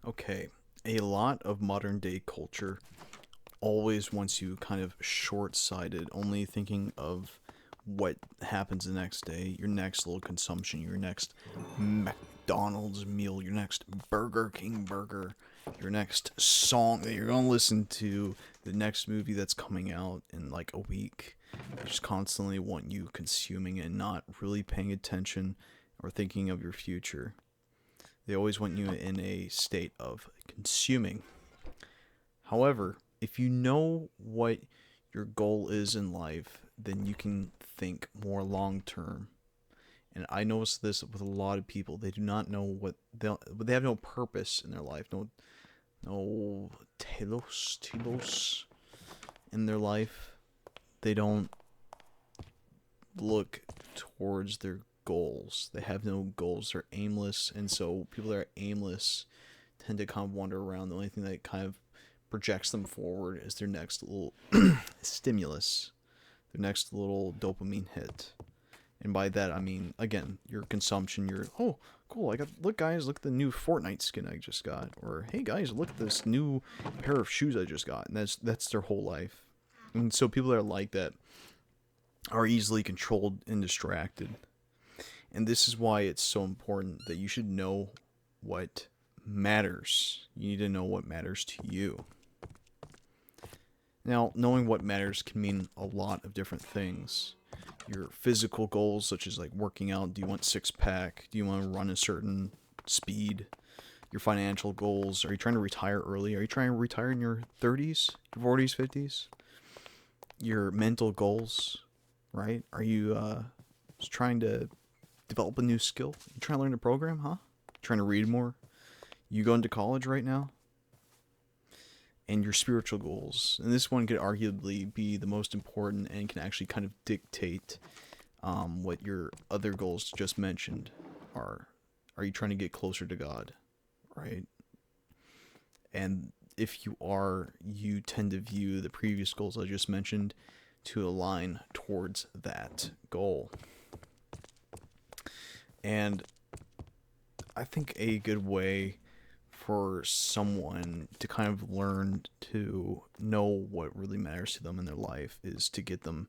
Okay, a lot of modern day culture always wants you kind of short sighted, only thinking of what happens the next day, your next little consumption, your next McDonald's meal, your next Burger King burger, your next song that you're going to listen to, the next movie that's coming out in like a week. They just constantly want you consuming and not really paying attention or thinking of your future. They always want you in a state of consuming. However, if you know what your goal is in life, then you can think more long term. And I notice this with a lot of people. They do not know they have no purpose in their life, no telos in their life. They don't look towards their goals. They have no goals. They're aimless, and so people that are aimless tend to kind of wander around. The only thing that kind of projects them forward is their next little stimulus, their next little dopamine hit. And by that I mean, again, your consumption. Your oh, cool! Look, guys, look at the new Fortnite skin I just got. Or hey, guys, look at this new pair of shoes I just got. And that's their whole life. And so people that are like that are easily controlled and distracted. And this is why it's so important that you should know what matters. You need to know what matters to you. Now, knowing what matters can mean a lot of different things. Your physical goals, such as like working out, do you want six pack? Do you want to run a certain speed? Your financial goals, are you trying to retire early? Are you trying to retire in your 30s, your 40s, 50s? Your mental goals, right? Are you just trying to develop a new skill? You trying to learn a program, huh? Trying to read more? You going to college right now? And your spiritual goals. And this one could arguably be the most important and can actually kind of dictate what your other goals just mentioned are. Are you trying to get closer to God, right? And if you are, you tend to view the previous goals I just mentioned to align towards that goal. And I think a good way for someone to kind of learn to know what really matters to them in their life is to get them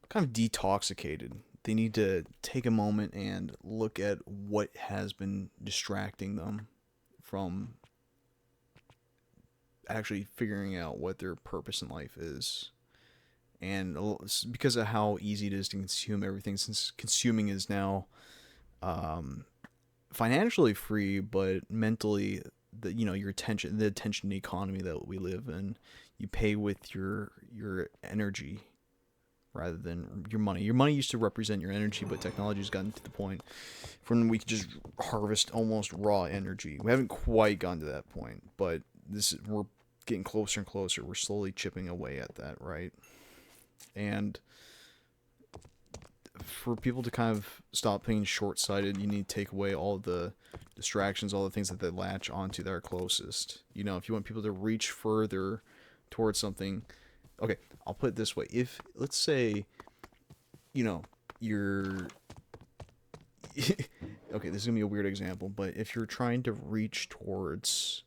kind of detoxicated. They need to take a moment and look at what has been distracting them from actually figuring out what their purpose in life is. And because of how easy it is to consume everything, since consuming is now um, financially free, but mentally, the attention economy that we live in, you pay with your energy rather than your money. Your money used to represent your energy, but technology's gotten to the point from we can just harvest almost raw energy. We haven't quite gotten to that point, but we're getting closer and closer. We're slowly chipping away at that, right? And for people to kind of stop being short sighted, you need to take away all the distractions, all the things that they latch onto that are closest. If you want people to reach further towards something, okay, I'll put it this way. If, let's say, you're. Okay, this is going to be a weird example, but if you're trying to reach towards.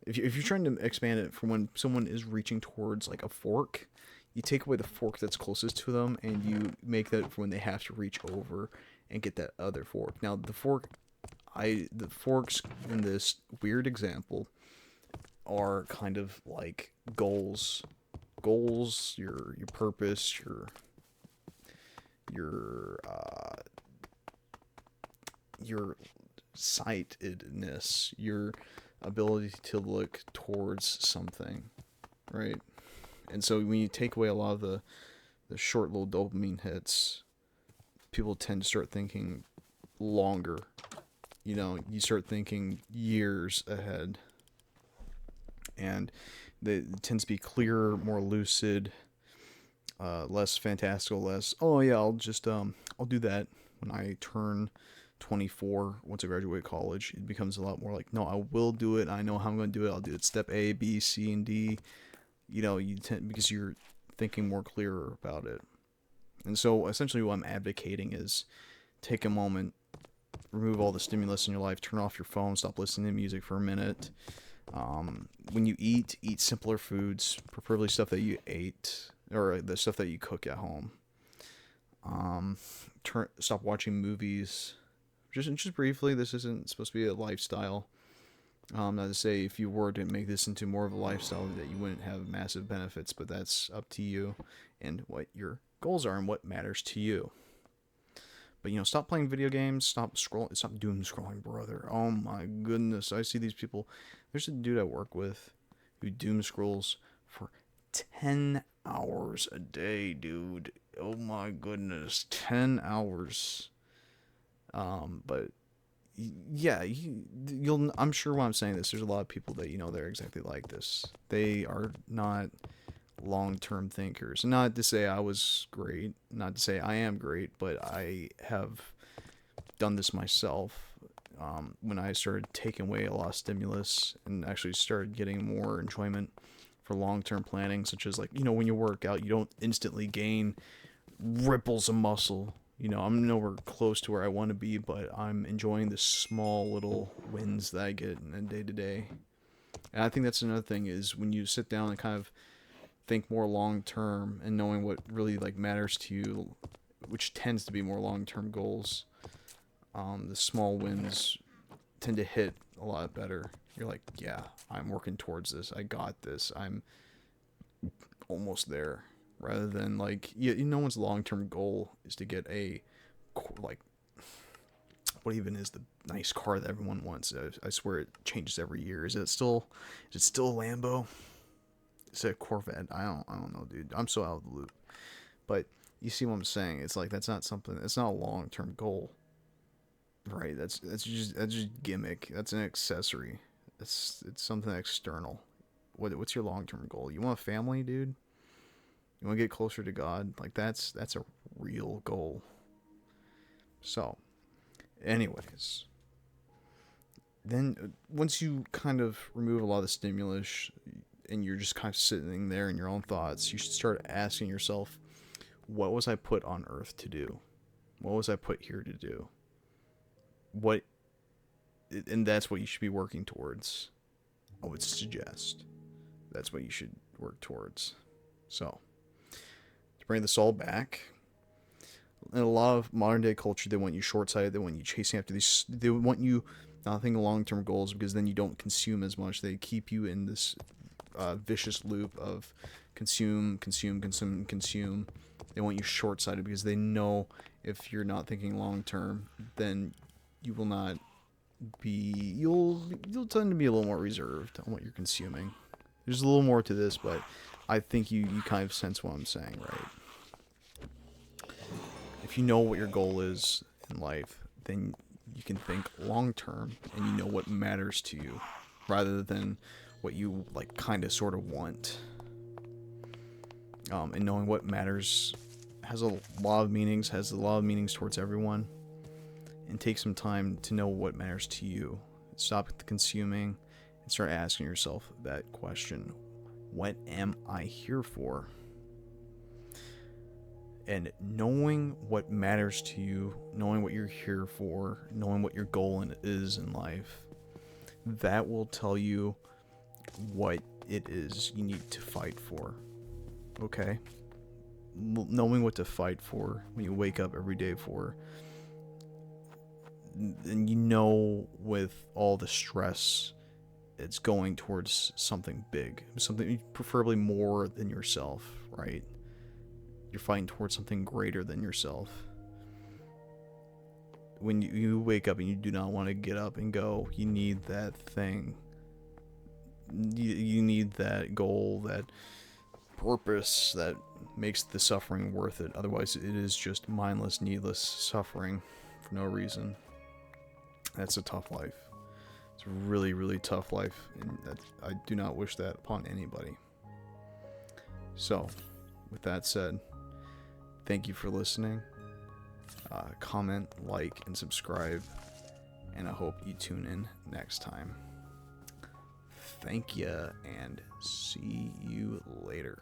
If you're trying to expand it from when someone is reaching towards like a fork, you take away the fork that's closest to them and you make that for when they have to reach over and get that other fork. Now the forks in this weird example are kind of like goals, your purpose, your sightedness, your ability to look towards something, right? And so when you take away a lot of the short little dopamine hits, people tend to start thinking longer. You start thinking years ahead. And it tends to be clearer, more lucid, less fantastical, less, oh yeah, I'll do that when I turn 24 once I graduate college. It becomes a lot more like, no, I will do it. I know how I'm going to do it. I'll do it step A, B, C, and D. Because you're thinking more clearer about it. And so essentially what I'm advocating is take a moment, remove all the stimulus in your life. Turn off your phone. Stop listening to music for a minute. When you eat simpler foods, preferably stuff that you ate or the stuff that you cook at home. Stop watching movies. Just briefly, this isn't supposed to be a lifestyle. Not to say if you were to make this into more of a lifestyle that you wouldn't have massive benefits, but that's up to you and what your goals are and what matters to you. But stop playing video games. Stop doom scrolling, brother. Oh my goodness, I see these people. There's a dude I work with who doom scrolls for 10 hours a day, dude. Oh my goodness, 10 hours. But yeah, I'm sure when I'm saying this, there's a lot of people that they're exactly like this. They are not long-term thinkers. Not to say I was great, not to say I am great, but I have done this myself. When I started taking away a lot of stimulus and actually started getting more enjoyment for long-term planning, such as when you work out, you don't instantly gain ripples of muscle. I'm nowhere close to where I want to be, but I'm enjoying the small little wins that I get in a day-to-day. And I think that's another thing is when you sit down and kind of think more long-term and knowing what really matters to you, which tends to be more long-term goals, the small wins tend to hit a lot better. You're like, yeah, I'm working towards this. I got this. I'm almost there. Rather than no one's long-term goal is to get what even is the nice car that everyone wants. I swear it changes every year. Is it still a Lambo? Is it a Corvette? I don't know, dude. I'm so out of the loop. But you see what I'm saying? It's that's not something. It's not a long-term goal, right? That's just gimmick. That's an accessory. It's something external. What's your long-term goal? You want a family, dude? You want to get closer to God? That's a real goal. So, anyways, then once you kind of remove a lot of the stimulus and you're just kind of sitting there in your own thoughts, you should start asking yourself, what was I put on earth to do? What was I put here to do? And that's what you should be working towards. I would suggest that's what you should work towards. So, bring this all back. In a lot of modern day culture, they want you short-sighted. They want you chasing after these. They want you not thinking long-term goals because then you don't consume as much. They keep you in this vicious loop of consume. They want you short-sighted because they know if you're not thinking long-term, then you will not be. You'll tend to be a little more reserved on what you're consuming. There's a little more to this, but I think you kind of sense what I'm saying, right? If you know what your goal is in life, then you can think long term and you know what matters to you rather than what you kind of sort of want. And knowing what matters has a lot of meanings towards everyone. And take some time to know what matters to you. Stop consuming and start asking yourself that question. What am I here for? And knowing what matters to you, knowing what you're here for, knowing what your goal is in life, that will tell you what it is you need to fight for. Okay? Knowing what to fight for when you wake up every day for, and with all the stress, it's going towards something big, something preferably more than yourself, right? You're fighting towards something greater than yourself. When you wake up and you do not want to get up and go, you need that thing. You need that goal, that purpose that makes the suffering worth it. Otherwise, it is just mindless, needless suffering for no reason. That's a tough life. It's a really, really tough life, and I do not wish that upon anybody. So, with that said, thank you for listening. Comment, like, and subscribe, and I hope you tune in next time. Thank you, and see you later.